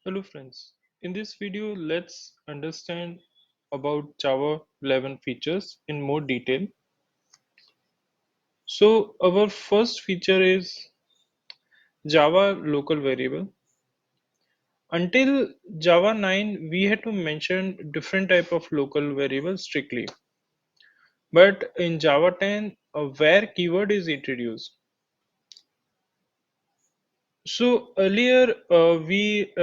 Hello friends, in this video let's understand about Java 11 features in more detail. So our first feature is Java local variable. Until Java 9 we had to mention different type of local variables strictly. But in Java 10 a where keyword is introduced. So earlier we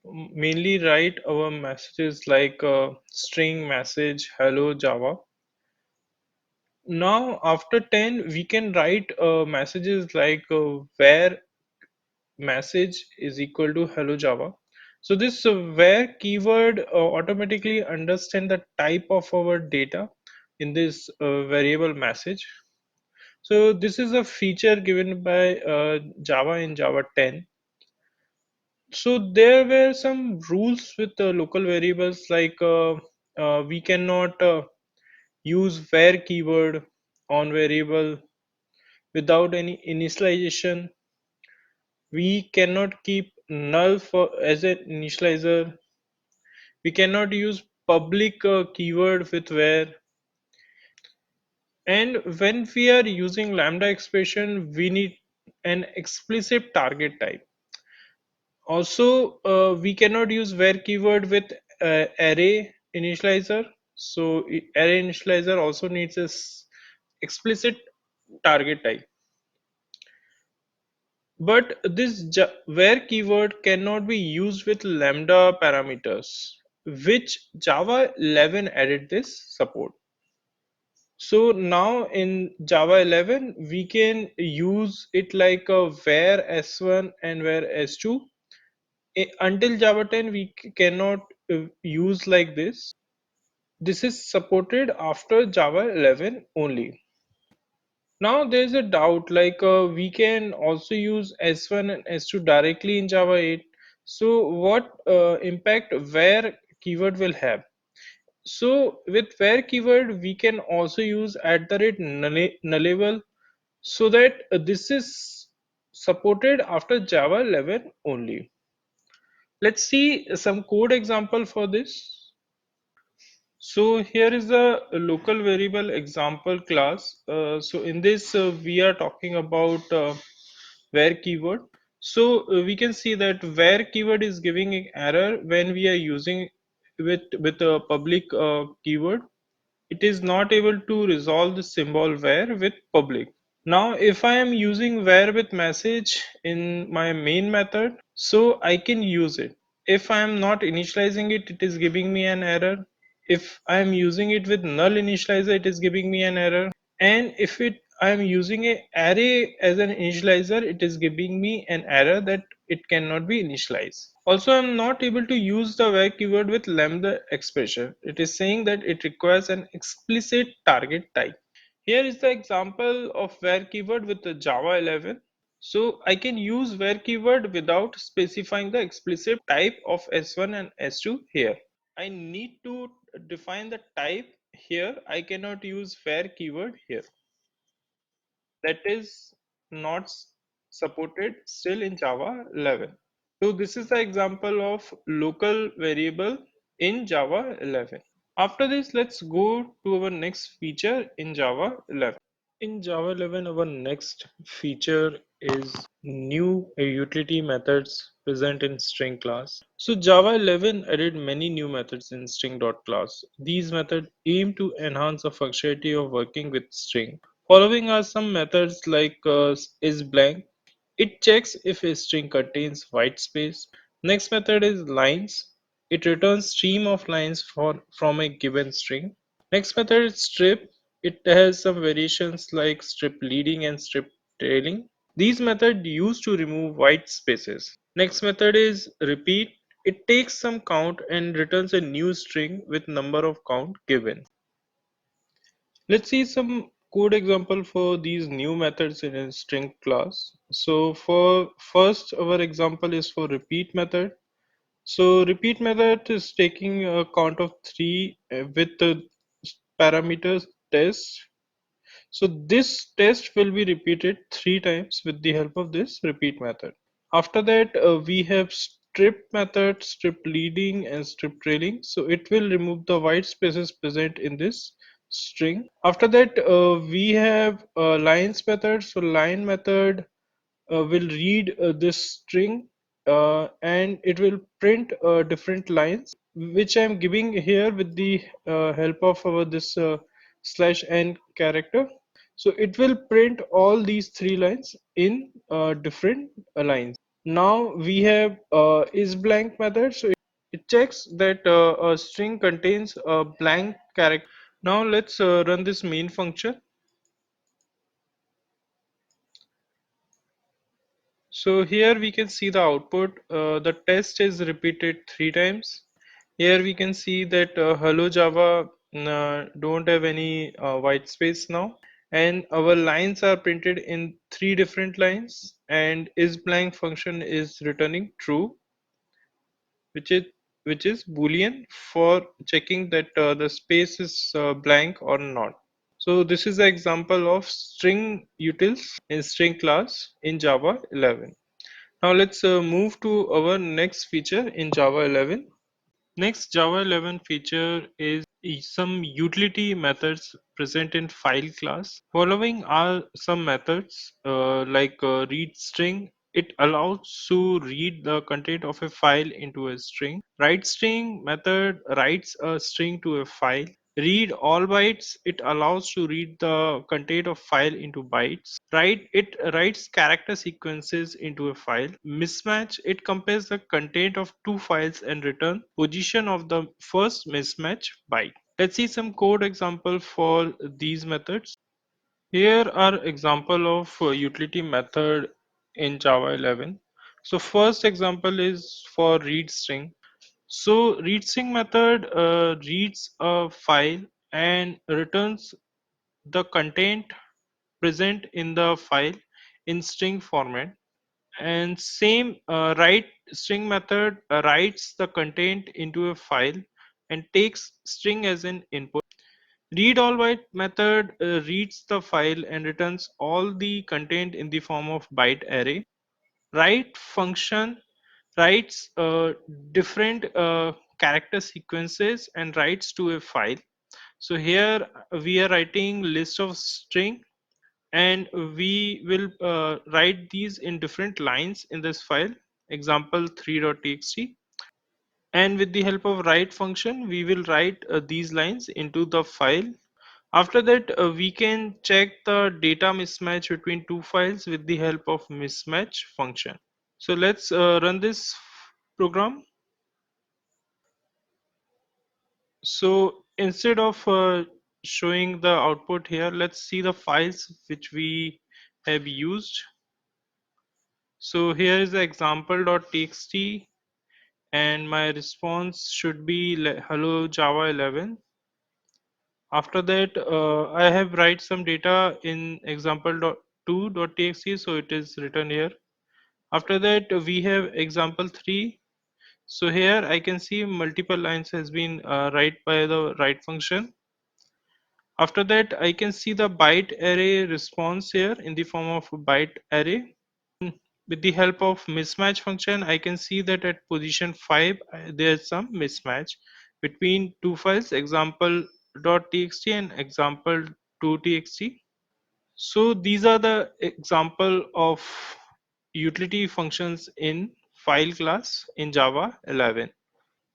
mainly write our messages like string message hello Java. Now after 10 we can write messages like where message is equal to hello Java. So this where keyword automatically understand the type of our data in this variable message. So this is a feature given by Java in Java 10. So there were some rules with the local variables like we cannot use where keyword on variable without any initialization. We cannot keep null for as an initializer. We cannot use public keyword with where. And when we are using lambda expression, we need an explicit target type. Also, we cannot use where keyword with array initializer. So array initializer also needs a explicit target type. But this where keyword cannot be used with lambda parameters, which Java 11 added this support. So now in Java 11, we can use it like a where S1 and where S2. Until Java 10, we cannot use like this. This is supported after Java 11 only. Now there's a doubt like we can also use S1 and S2 directly in Java 8. So what impact where keyword will have? So with where keyword we can also use at the rate nullable so that this is supported after Java 11 only. Let's see some code example for this. So here is the local variable example class. So in this we are talking about where keyword. So we can see that where keyword is giving an error when we are using with a public keyword. It is not able to resolve the symbol where with public. Now if I am using where with message in my main method, so I can use it. If I am not initializing it, it is giving me an error. If I am using it with null initializer, it is giving me an error. And if I am using a array as an initializer, it is giving me an error that it cannot be initialized. Also, I'm not able to use the where keyword with lambda expression. It is saying that it requires an explicit target type. Here is the example of where keyword with the Java 11. So I can use where keyword without specifying the explicit type of S1 and S2 here. I need to define the type here. I cannot use where keyword here. That is not supported still in Java 11. So this is the example of local variable in Java 11. After this, let's go to our next feature in Java 11. In Java 11, our next feature is new utility methods present in string class. So Java 11 added many new methods in string.class. These methods aim to enhance the functionality of working with string. Following are some methods like is blank. It checks if a string contains white space. Next method is lines. It returns stream of lines from a given string. Next method is strip. It has some variations like strip leading and strip trailing. These methods used to remove white spaces. Next method is repeat. It takes some count and returns a new string with number of count given. Let's see some code example for these new methods in a string class. So for first our example is for repeat method. So repeat method is taking a count of 3 with the parameters test. So this test will be repeated 3 times with the help of this repeat method. After that we have strip method, strip leading and strip trailing. So it will remove the white spaces present in this string. After that, we have lines method. So line method will read this string and it will print different lines, which I'm giving here with the help of our this slash n character. So it will print all these three lines in different lines. Now we have is blank method. So it checks that a string contains a blank character. Now let's run this main function. So here we can see the output. The test is repeated 3 times. Here we can see that hello Java don't have any white space now, and our lines are printed in 3 different lines, and is blank function is returning true, which is boolean for checking that the space is blank or not. So this is the example of string utils in string class in Java 11. Now let's move to our next feature in Java 11. Next Java 11 feature is some utility methods present in file class. Following are some methods like readString. It allows to read the content of a file into a string. WriteString method writes a string to a file. Read all bytes. It allows to read the content of file into bytes. It writes character sequences into a file. Mismatch, it compares the content of two files and return position of the first mismatch byte. Let's see some code example for these methods. Here are example of utility method in Java 11. So first example is for read string. So readString method reads a file and returns the content present in the file in string format. And same write string method writes the content into a file and takes string as an input. Read all byte method reads the file and returns all the content in the form of byte array. Write function writes different character sequences and writes to a file. So here we are writing list of string, and we will write these in different lines in this file, example 3.txt. And with the help of write function we will write these lines into the file. After that we can check the data mismatch between two files with the help of mismatch function. So let's run this program. So instead of showing the output here, let's see the files which we have used. So here is the example.txt, and my response should be hello Java 11. After that, I have write some data in example.2.txt, so it is written here. After that, we have example 3. So here I can see multiple lines has been write by the write function. After that, I can see the byte array response here in the form of byte array. With the help of mismatch function, I can see that at position 5, there's some mismatch between two files, example.txt and example2.txt. So these are the example of utility functions in file class in Java 11.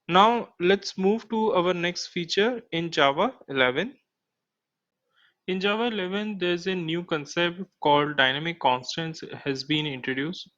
Now let's move to our next feature in Java 11. In Java 11, there's a new concept called dynamic constants has been introduced.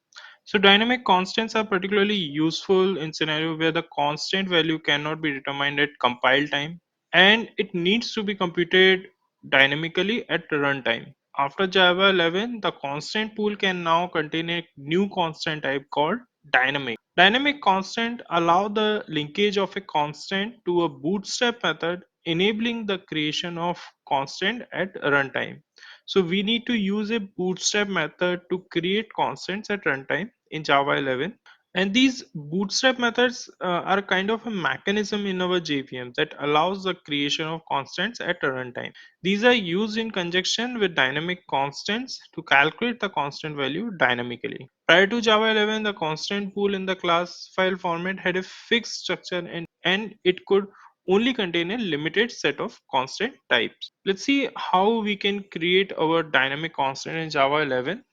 So dynamic constants are particularly useful in scenario where the constant value cannot be determined at compile time and it needs to be computed dynamically at runtime. After Java 11, the constant pool can now contain a new constant type called dynamic. Dynamic constant allow the linkage of a constant to a bootstrap method, enabling the creation of constant at runtime. So we need to use a bootstrap method to create constants at runtime in Java 11. And these bootstrap methods are kind of a mechanism in our JVM that allows the creation of constants at a runtime. These are used in conjunction with dynamic constants to calculate the constant value dynamically. Prior to Java 11, the constant pool in the class file format had a fixed structure and it could only contain a limited set of constant types. Let's see how we can create our dynamic constant in Java 11.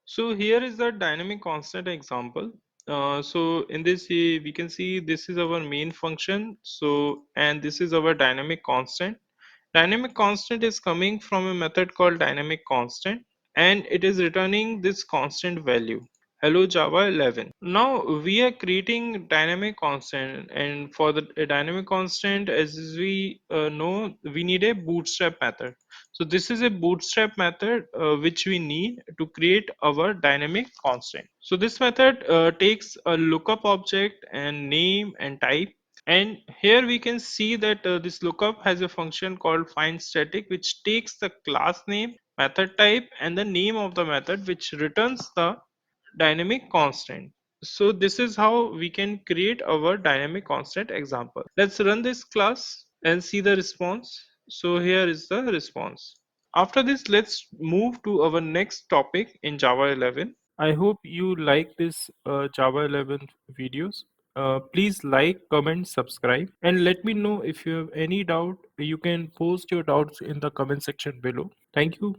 So here is the dynamic constant example. So in this we can see this is our main function. So and this is our dynamic constant. Dynamic constant is coming from a method called dynamic constant and it is returning this constant value. Hello Java 11. Now we are creating dynamic constant, and for the dynamic constant, as we know, we need a bootstrap method. So this is a bootstrap method which we need to create our dynamic constant. So this method takes a lookup object and name and type, and here we can see that this lookup has a function called find static, which takes the class name, method type, and the name of the method, which returns the dynamic constant. So this is how we can create our dynamic constant example. Let's run this class and see the response. So here is the response. After this, let's move to our next topic in Java 11. I hope you like this Java 11 videos. Please like, comment, subscribe, and let me know if you have any doubt. You can post your doubts in the comment section below. Thank you.